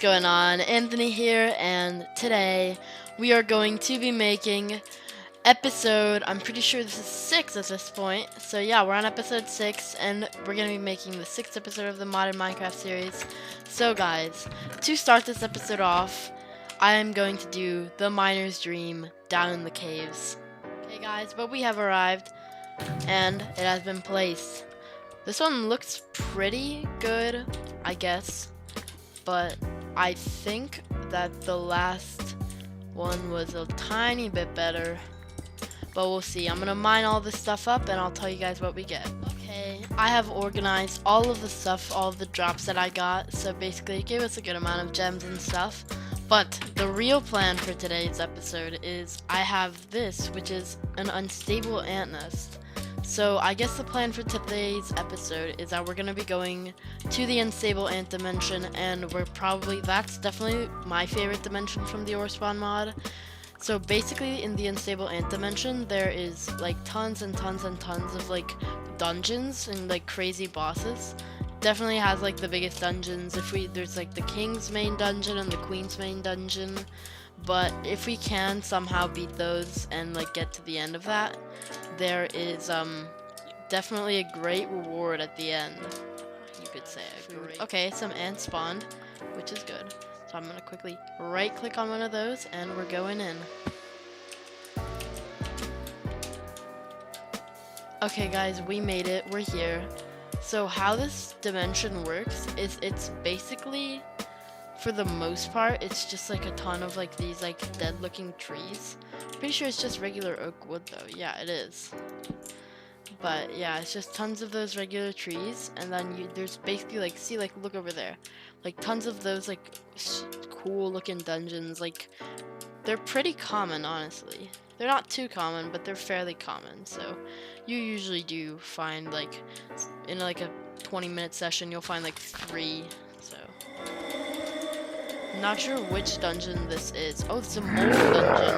What's going on? Anthony here, and today we are going to be making episode, I'm pretty sure this is 6 at this point. So yeah, we're on episode 6, and we're going to be making the 6th episode of the Modern Minecraft series. So guys, to start this episode off, I am going to do the miner's dream down in the caves. Okay guys, but we have arrived, and it has been placed. This one looks pretty good, I guess. But I think that the last one was a tiny bit better. But we'll see. I'm gonna mine all this stuff up and I'll tell you guys what we get. Okay, I have organized all of the stuff, all of the drops that I got. So basically it gave us a good amount of gems and stuff. But the real plan for today's episode is I have this, which is an unstable ant nest. So I guess the plan for today's episode is that we're going to be going to the unstable ant dimension, and that's definitely my favorite dimension from the Orespawn mod. So basically in the unstable ant dimension there is like tons and tons and tons of like dungeons and like crazy bosses. Definitely has like the biggest dungeons. There's like the king's main dungeon and the queen's main dungeon. But if we can somehow beat those and like get to the end of that, there is definitely a great reward at the end. You could say Okay, some ants spawned, which is good. So I'm gonna quickly right click on one of those and we're going in. Okay guys, we made it, we're here. So how this dimension works is it's basically, for the most part, it's just like a ton of like these like dead looking trees. Pretty sure it's just regular oak wood though. Yeah, it is. But yeah, it's just tons of those regular trees, and then there's basically like, look over there, like tons of those like cool looking dungeons. Like they're pretty common, honestly. They're not too common, but they're fairly common. So you usually do find like in like a 20-minute session you'll find like 3. So not sure which dungeon this is. Oh, it's a mole dungeon.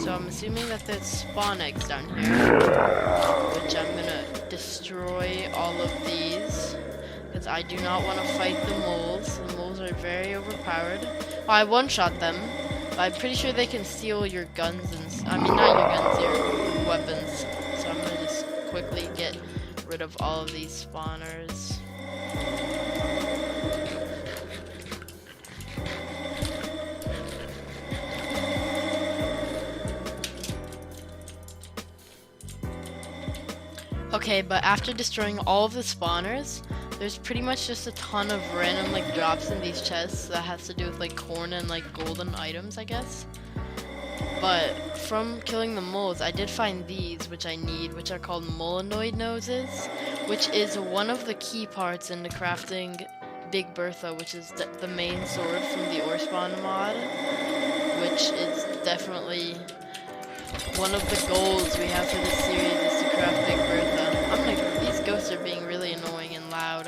So I'm assuming that there's spawn eggs down here, which I'm gonna destroy all of these because I do not want to fight the moles. The moles are very overpowered. Well, I one-shot them, but I'm pretty sure they can steal your guns and not your guns, your weapons. So I'm gonna just quickly get rid of all of these spawners. Okay, but after destroying all of the spawners, there's pretty much just a ton of random like drops in these chests that has to do with like corn and like golden items, I guess. But from killing the moles, I did find these, which I need, which are called Molonoid noses, which is one of the key parts into crafting Big Bertha, which is the main sword from the Orespawn mod, which is definitely one of the goals we have for this series is to craft Big Bertha. These ghosts are being really annoying and loud.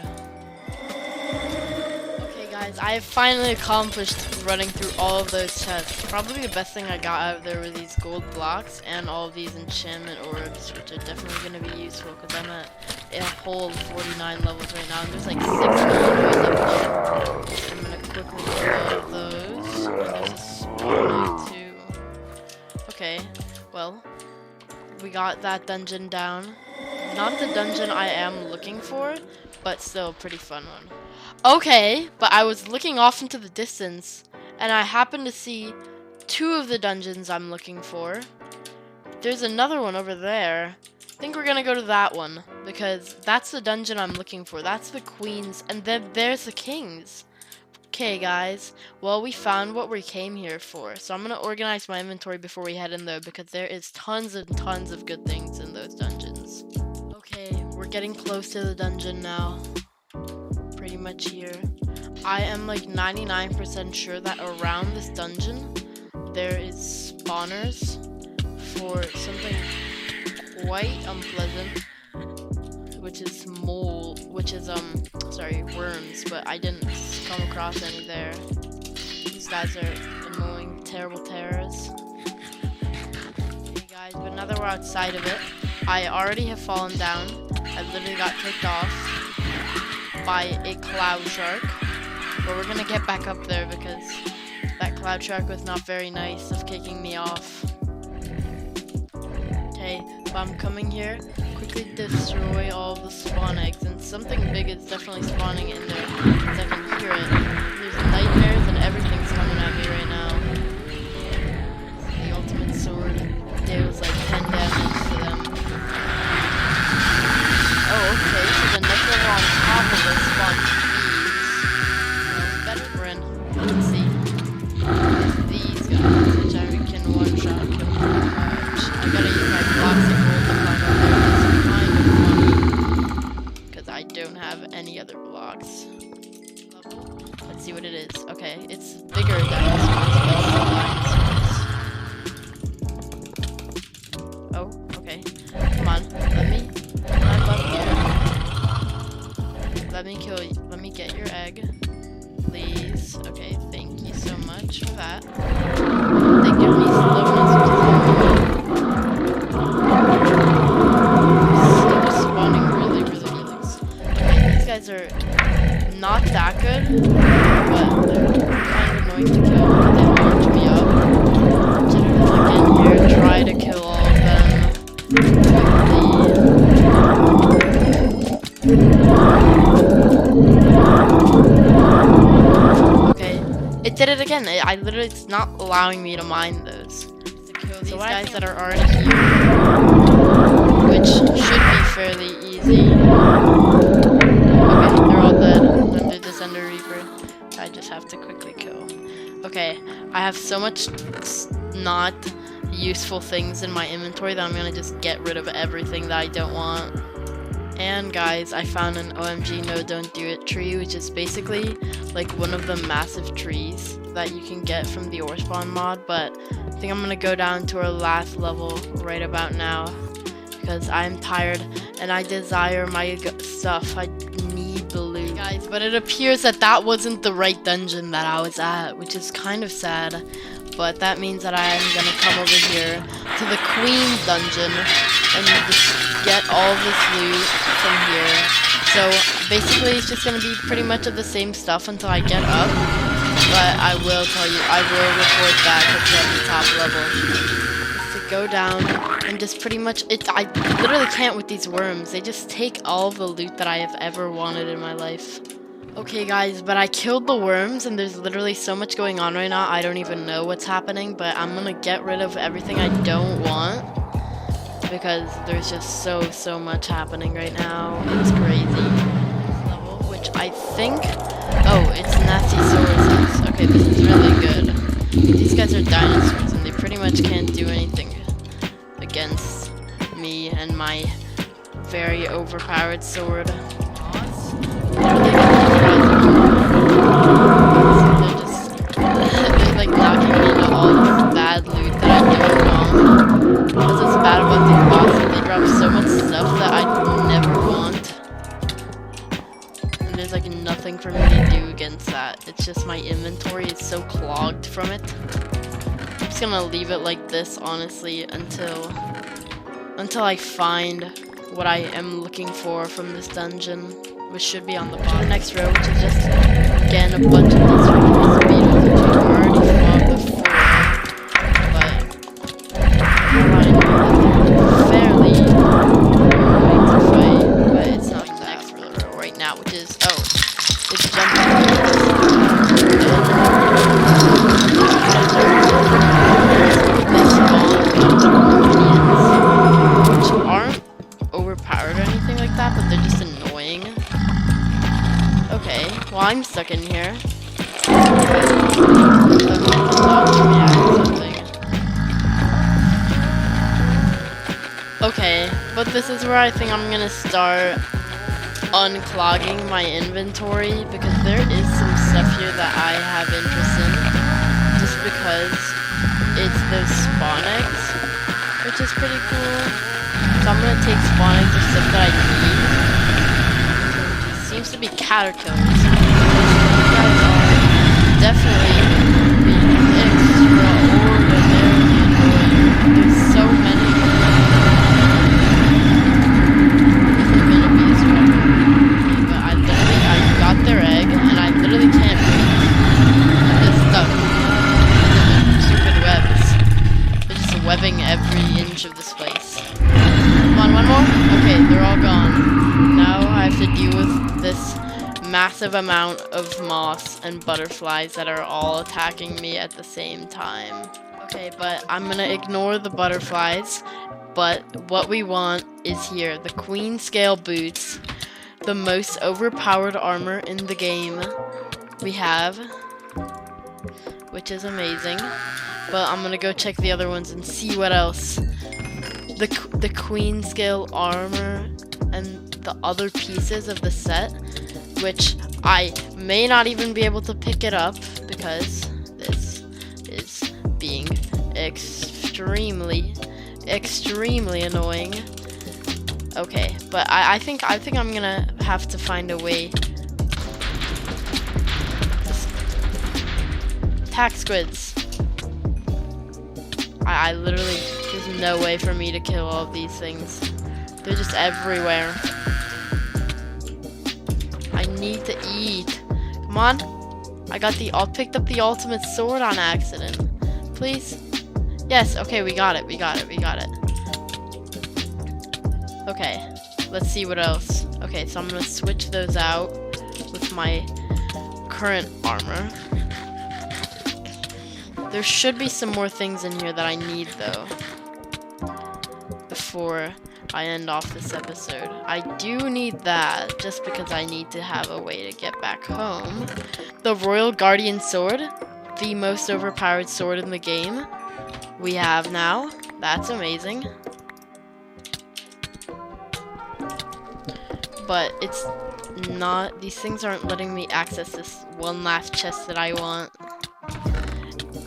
Okay guys, I have finally accomplished running through all of those chests. Probably the best thing I got out of there were these gold blocks and all of these enchantment orbs, which are definitely going to be useful because I'm at a whole 49 levels right now, and there's like 6 Molonoids up here. I'm going to quickly kill those. And there's a spawn too. Okay, well, we got that dungeon down. Not the dungeon I am looking for, but still a pretty fun one. Okay, but I was looking off into the distance, and I happened to see 2 of the dungeons I'm looking for. There's another one over there. I think we're gonna go to that one, because that's the dungeon I'm looking for. That's the queen's, and then there's the king's. Okay guys, well we found what we came here for, so I'm gonna organize my inventory before we head in there because there is tons and tons of good things in those dungeons. Okay, we're getting close to the dungeon now. Pretty much here. I am like 99% sure that around this dungeon there is spawners for something quite unpleasant, which is worms, but I didn't come across any there. These guys are annoying, terrible terrors. Okay guys, but now that we're outside of it, I already have fallen down. I literally got kicked off by a cloud shark. But we're gonna get back up there because that cloud shark was not very nice of kicking me off. Okay, so I'm coming here. Quickly destroy all the spawn eggs, and something big is definitely spawning in there because I can hear it. There's nightmares and everything's coming at me right now. The ultimate sword deals like 10 damage to them. Oh, okay, so the next level on top of us spawns better. We're in. Let's see. These guys, which I can one-shot kill. I gotta use my blocks of gold to climb up there. Because I don't have any other blocks. Let's see what it is. Okay, it's bigger dinosaurs. Oh, okay. Come on, let me climb up here. Let me kill you. Let me get your egg. Please. Okay, thank you so much for that. They give me slowness, which is so spawning really easy. Okay, these guys are not that good, but they're kind of annoying to kill because they launch me up. Generally look in here, try to kill all of them Okay, it did it again. I literally, it's not allowing me to mine those. To kill these guys that are already here, which should be fairly easy. Okay, they're all dead under this Ender Reaper. I just have to quickly kill. Okay, I have so much not useful things in my inventory that I'm gonna just get rid of everything that I don't want. And guys, I found an OMG No Don't Do It tree, which is basically like one of the massive trees that you can get from the ore spawn mod, but I think I'm gonna go down to our last level right about now because I'm tired and I desire my stuff. I need the loot, guys, but it appears that that wasn't the right dungeon that I was at, which is kind of sad. But that means that I am gonna come over here to the Queen's dungeon and just get all this loot from here. So basically it's just gonna be pretty much of the same stuff until I get up. But I will tell you, I will report back at the top level. To go down and just pretty much, I literally can't with these worms. They just take all the loot that I have ever wanted in my life. Okay guys, but I killed the worms and there's literally so much going on right now, I don't even know what's happening, but I'm gonna get rid of everything I don't want because there's just so much happening right now. It's crazy. Level, which I think, oh, it's Nasty Sauruses. Okay, this is really good. These guys are dinosaurs and they pretty much can't do anything against me and my very overpowered sword. They're like knocking me into all this bad loot that I don't want. Because it's bad about these bosses, they drop so much stuff that I never want. And there's like nothing for me to do against that. It's just my inventory is so clogged from it. I'm just gonna leave it like this, honestly, until I find what I am looking for from this dungeon, which should be on the bottom. The next row, which is just, again, a bunch of these ridiculous beetles, which I've already fought before, but I know that they're fairly annoying to fight, but it's not the next row right now, which is, oh, it's jumping. Which aren't overpowered or anything like that, but they're just annoying. Okay, well I'm stuck in here. Okay, but this is where I think I'm gonna start unclogging my inventory because there is some stuff here that I have interest in. Just because it's those spawn eggs, which is pretty cool. So I'm gonna take spawn eggs of stuff that I need. Seems to be caterpillars. Definitely be extraordinarily annoying. There's so many. This is gonna be a struggle. But I got their egg, and I literally can't move webbing every inch of this place. Come on, one more? Okay, they're all gone. Now I have to deal with this massive amount of moths and butterflies that are all attacking me at the same time. Okay, but I'm gonna ignore the butterflies. But what we want is here, the Queen Scale Boots, the most overpowered armor in the game we have, which is amazing. But I'm gonna go check the other ones and see what else. The Queen Scale armor and the other pieces of the set, which I may not even be able to pick it up because this is being extremely annoying. Okay, but I think I'm gonna have to find a way. Attack squids. I literally, there's no way for me to kill all of these things. They're just everywhere. I need to eat. Come on. I picked up the ultimate sword on accident. Please. Yes, okay, we got it. Okay, let's see what else. Okay, so I'm gonna switch those out with my current armor. There should be some more things in here that I need, though, before I end off this episode. I do need that, just because I need to have a way to get back home. The Royal Guardian Sword, the most overpowered sword in the game, we have now. That's amazing. But it's not, these things aren't letting me access this one last chest that I want.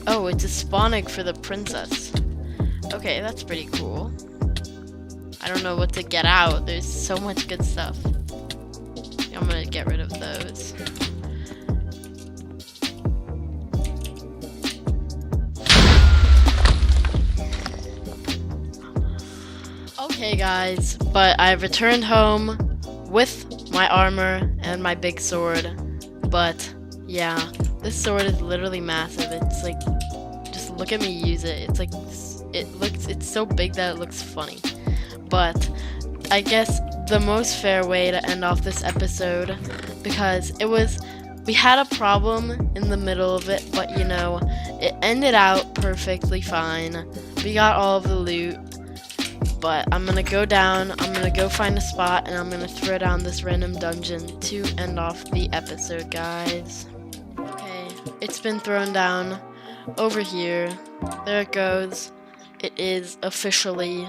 Oh, it's a spawn egg for the princess. Okay, that's pretty cool. I don't know what to get out. There's so much good stuff. I'm gonna get rid of those. Okay guys, but I've returned home with my armor and my big sword. But yeah, this sword is literally massive. It's like, just look at me use it. It's like, it's so big that it looks funny. But I guess the most fair way to end off this episode, because we had a problem in the middle of it, but you know, it ended out perfectly fine. We got all of the loot, but I'm gonna go down, I'm gonna go find a spot, and I'm gonna throw down this random dungeon to end off the episode, guys. Okay, it's been thrown down over here. There it goes. It is officially,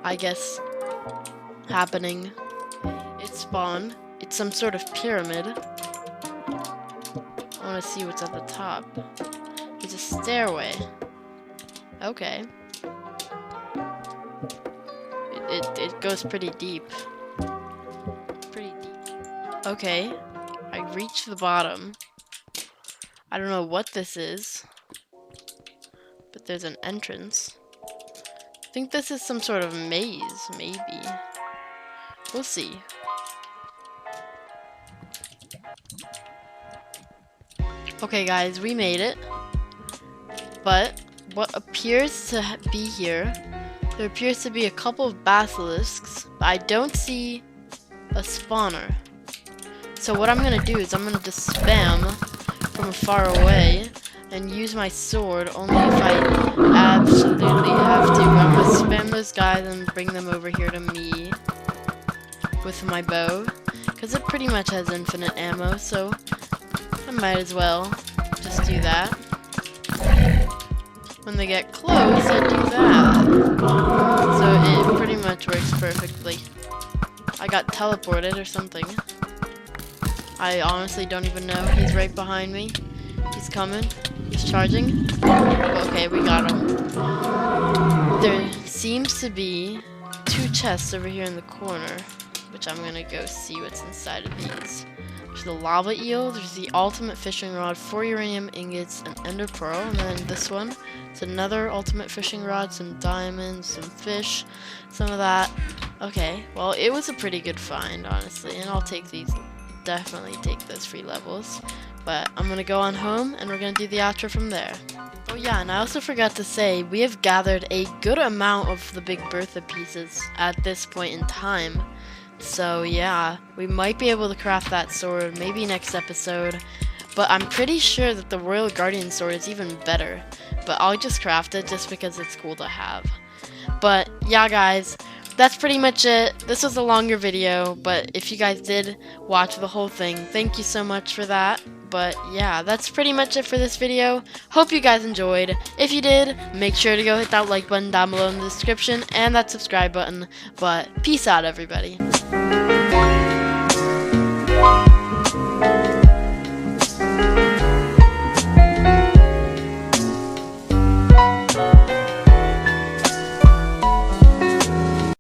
I guess, happening. It spawned. It's some sort of pyramid. I want to see what's at the top. There's a stairway. Okay. It goes pretty deep. Okay. I reached the bottom. I don't know what this is, but there's an entrance. I think this is some sort of maze, maybe. We'll see. Okay guys, we made it. But what appears to be here, there appears to be a couple of basilisks, but I don't see a spawner. So what I'm gonna do is I'm gonna just spam from far away and use my sword only if I absolutely have to. I'm gonna spam those guys and bring them over here to me with my bow, because it pretty much has infinite ammo, so I might as well just do that. When they get close, I do that. So it pretty much works perfectly. I got teleported or something. I honestly don't even know. He's right behind me. He's coming. He's charging. Okay, we got him. There seems to be 2 chests over here in the corner, which I'm gonna go see what's inside of these. There's the lava eel, there's the ultimate fishing rod, 4 uranium ingots, an ender pearl, and then this one. It's another ultimate fishing rod, some diamonds, some fish, some of that. Okay, well, it was a pretty good find, honestly, and I'll take these. Definitely take those free levels. But I'm gonna go on home and we're gonna do the outro from there. Oh yeah, and I also forgot to say, we have gathered a good amount of the Big Bertha pieces at this point in time. So yeah, we might be able to craft that sword maybe next episode. But I'm pretty sure that the Royal Guardian sword is even better. But I'll just craft it just because it's cool to have. But yeah guys, that's pretty much it. This was a longer video, but if you guys did watch the whole thing, thank you so much for that. But yeah, that's pretty much it for this video. Hope you guys enjoyed. If you did, make sure to go hit that like button down below in the description and that subscribe button. But peace out, everybody.